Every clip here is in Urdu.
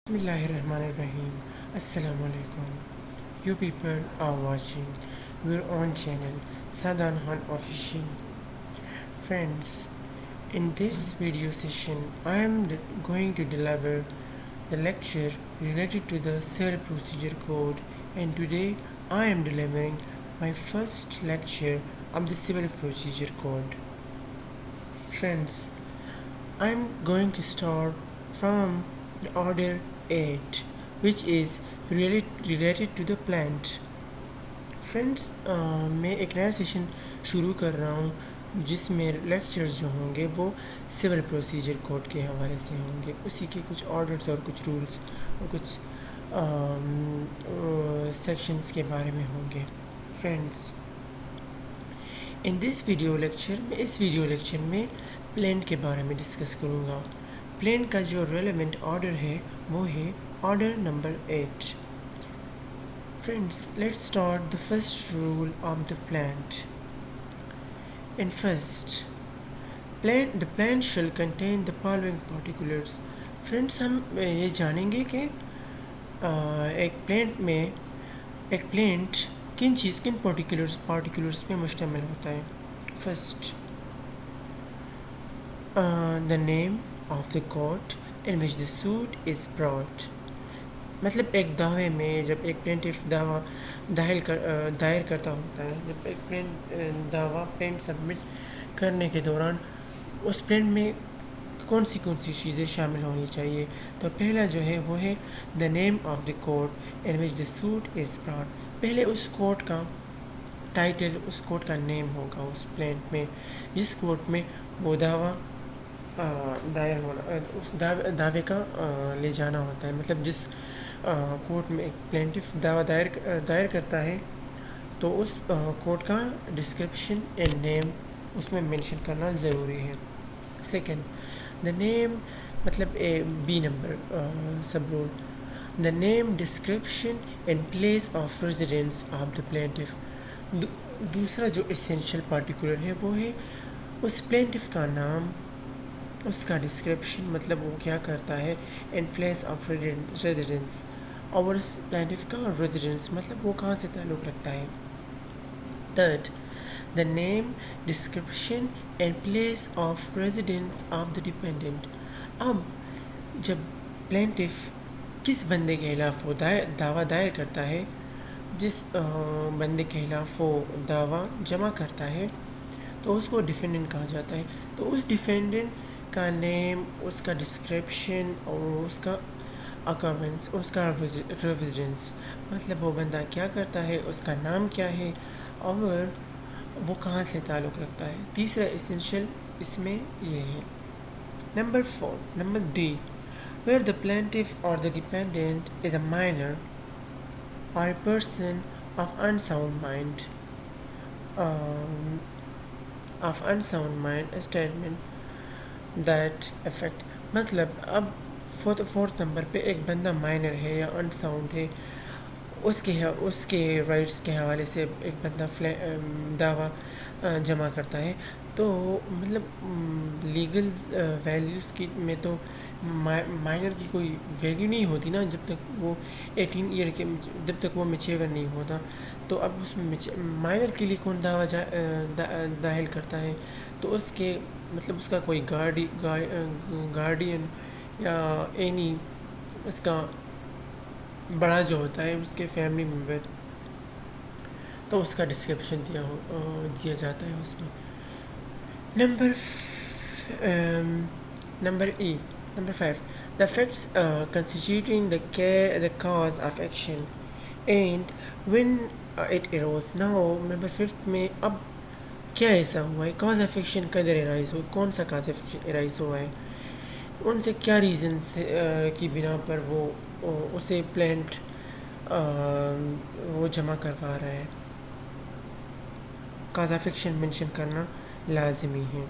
Bismillahirrahmanirrahim. Assalamu alaikum. You people are watching your own channel, Sadan Han Official. Friends, in this video session, I am going to deliver the lecture related to the Civil Procedure Code, and today I am delivering my first lecture of the Civil Procedure Code. Friends, I am going to start from the order 8, which is related to the plant. Friends میں ایک نیا سیشن شروع کر رہا ہوں جس میں لیکچرز جو ہوں گے وہ سول پروسیجر کوڈ کے حوالے سے ہوں گے، اسی کے کچھ آرڈرز اور کچھ رولز اور کچھ سیکشنز کے بارے میں ہوں گے. Friends, in this video lecture میں پلین کے بارے میں ڈسکس کروں گا. پلین کا جو ریلیونٹ آرڈر ہے وہ ہے order number 8. Friends, let's start the first rule of the plant. In first, the plant shall contain the following particulars. Friends, ہم یہ جانیں گے کہ ایک پلانٹ کن پارٹیکولرز پہ مشتمل ہوتا ہے. First, the name of the court in which the suit is brought. مطلب ایک دعوے میں جب ایک پلینٹف دعویٰ دائر کرتا ہوتا ہے، جب ایک پلینٹ سبمٹ کرنے کے دوران اس پلینٹ میں کون سی چیزیں شامل ہونی چاہیے، تو پہلا جو ہے وہ ہے the name of the court in which the suit is brought. پہلے اس کورٹ کا ٹائٹل، اس کورٹ کا نیم ہوگا اس پلینٹ میں جس کورٹ میں وہ دعویٰ دائر ہونا، اس دعوے کا لے جانا ہوتا ہے. مطلب جس کورٹ میں ایک پلینٹف دعویٰ دائر کرتا ہے تو اس کورٹ کا ڈسکرپشن اینڈ نیم اس میں مینشن کرنا ضروری ہے. سیکنڈ، دا نیم مطلب B number sub rule, the name description and place of residence of the plaintiff. دوسرا جو اسینشیل پارٹیکولر ہے وہ ہے اس پلینٹف کا نام، اس کا ڈسکرپشن مطلب وہ کیا کرتا ہے، اینڈ پلیس آف ریزیڈنس، اور اس پلینٹف کا ریزیڈنس مطلب وہ کہاں سے تعلق رکھتا ہے. Third, the name description and place of residence of the dependent. اب جب پلینٹف کس بندے کے خلاف وہ دعویٰ دائر کرتا ہے، جس بندے کے خلاف وہ دعویٰ جمع کرتا ہے تو اس کو ڈیفینڈنٹ کہا جاتا ہے. تو اس ڈیفینڈنٹ کا نیم، اس کا ڈسکرپشن اور اس کا اکاؤنٹس، اس کا ریزیڈنس مطلب وہ بندہ کیا کرتا ہے، اس کا نام کیا ہے اور وہ کہاں سے تعلق رکھتا ہے. تیسرا اسینشیل اس میں یہ ہے. Number D, where the plaintiff or the dependent is a minor or a person of unsound mind. A statement that affect مطلب اب فورتھ نمبر پہ ایک بندہ مائنر ہے یا انساؤنڈ ہے، اس کے رائٹس کے حوالے سے ایک بندہ دعویٰ جمع کرتا ہے، تو مطلب لیگل ویلیوز کی میں تو مائنر کی کوئی ویلیو نہیں ہوتی نا جب تک وہ 18 ایئر کے، جب تک وہ میچیور نہیں ہوتا. تو اب اس مائنر کے لیے کون دعویٰ داخل کرتا ہے، تو اس کے مطلب اس کا کوئی گارڈین یا اینی اس کا بڑا جو ہوتا ہے اس کے فیملی ممبر، تو اس کا ڈسکرپشن دیا جاتا ہے اس میں. Number 5، the facts constituting the cause of action and when it arose. Now number 5 میں اب کیا ایسا ہوا ہے، کاز آف ایکشن کدھر ارائز ہو، کون سا کاز آف ایکشن ارائز ہوا ہے، ان سے کیا ریزنس کی بنا پر وہ اسے پلانٹ وہ جمع کروا رہا ہے. کاز آف ایکشن مینشن کرنا لازمی ہے.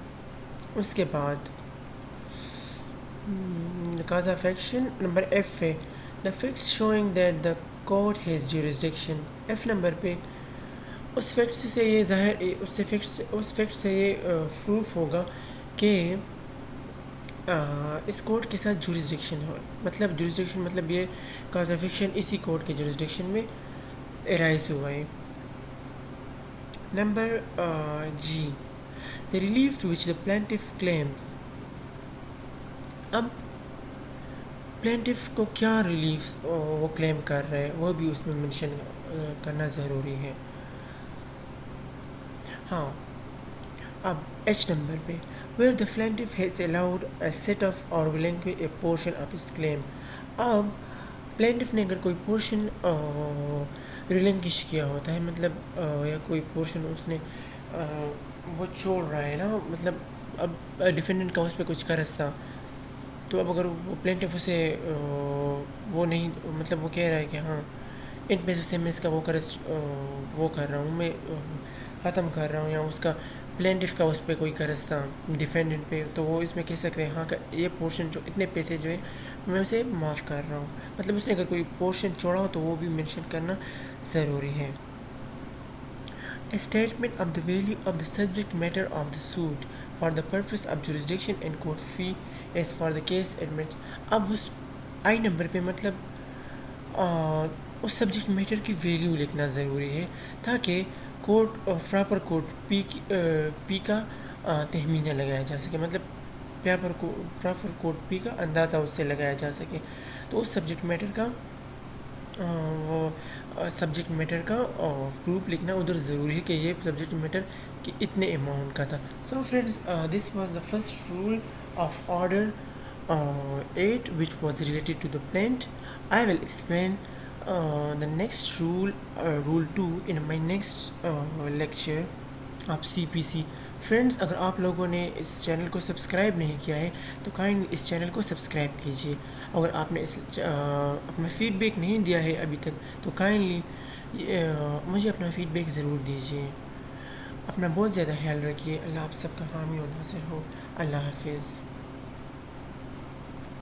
اس کے بعد cause of action number F ہے، the facts showing that the court has jurisdiction. F number پہ اس فیکٹ سے یہ ظاہر، اس فیکٹ سے یہ پروف ہوگا کہ اس کورٹ کے ساتھ جورسڈکشن ہو، مطلب جورسڈکشن مطلب یہ کاز آف ایکشن اسی کورٹ کے جورسڈکشن میں ارائز ہوا ہے. Number G, the relief to which the plaintiff claims. اب پلینٹف کو کیا ریلیف وہ کلیم کر رہے ہیں وہ بھی اس میں منشن کرنا ضروری ہے. ہاں، اب ایچ نمبر پہ where the plaintiff has allowed a set of or relinquished a portion of his claim. اب پلینٹف نے اگر کوئی پورشن ریلنکش کیا ہوتا ہے، مطلب یا کوئی پورشن اس نے وہ چھوڑ رہا ہے نا، مطلب اب ڈیفینڈنٹ کا اس پہ کچھ قرض تھا، تو اب اگر وہ پلینٹف اسے وہ نہیں، مطلب وہ کہہ رہا ہے کہ ہاں ان پیسوں سے میں اس کا وہ قرض وہ کر رہا ہوں، میں ختم کر رہا ہوں، یا اس کا پلینٹف کا اس پہ کوئی قرض تھا ڈیفینڈنٹ پہ، تو وہ اس میں کہہ سکتے ہیں ہاں کہ یہ پورشن جو اتنے پیسے جو ہے میں اسے معاف کر رہا ہوں. مطلب اس نے اگر کوئی پورشن چھوڑا ہو تو وہ بھی مینشن کرنا ضروری ہے. A statement of the value of the subject matter of the suit for the purpose of jurisdiction and court fee as for the case admits. اب اس آئی نمبر پہ مطلب اس سبجیکٹ میٹر کی ویلیو لکھنا ضروری ہے تاکہ کورٹ پراپر کورٹ پی کا تخمینہ لگایا جا سکے، مطلب پراپر کورٹ پی کا اندازہ اس سے لگایا جا سکے. تو اس سبجیکٹ میٹر کا وہ سبجیکٹ میٹر کا پروف لکھنا ادھر ضروری ہے کہ یہ سبجیکٹ میٹر کہ اتنے اماؤنٹ کا تھا. So friends, this was the first rule of order 8 which was related to the plaint. I will explain the next rule, rule 2 in my next lecture آپ سی پی سی. فرینڈز، اگر آپ لوگوں نے اس چینل کو سبسکرائب نہیں کیا ہے تو کائنڈلی اس چینل کو سبسکرائب کیجیے. اگر آپ نے اپنا فیڈ بیک نہیں دیا ہے ابھی تک تو کائنڈلی مجھے اپنا فیڈ بیک ضرور دیجیے. اپنا بہت زیادہ خیال رکھیے. اللہ آپ سب کا حامی و ناصر ہو. اللہ حافظ.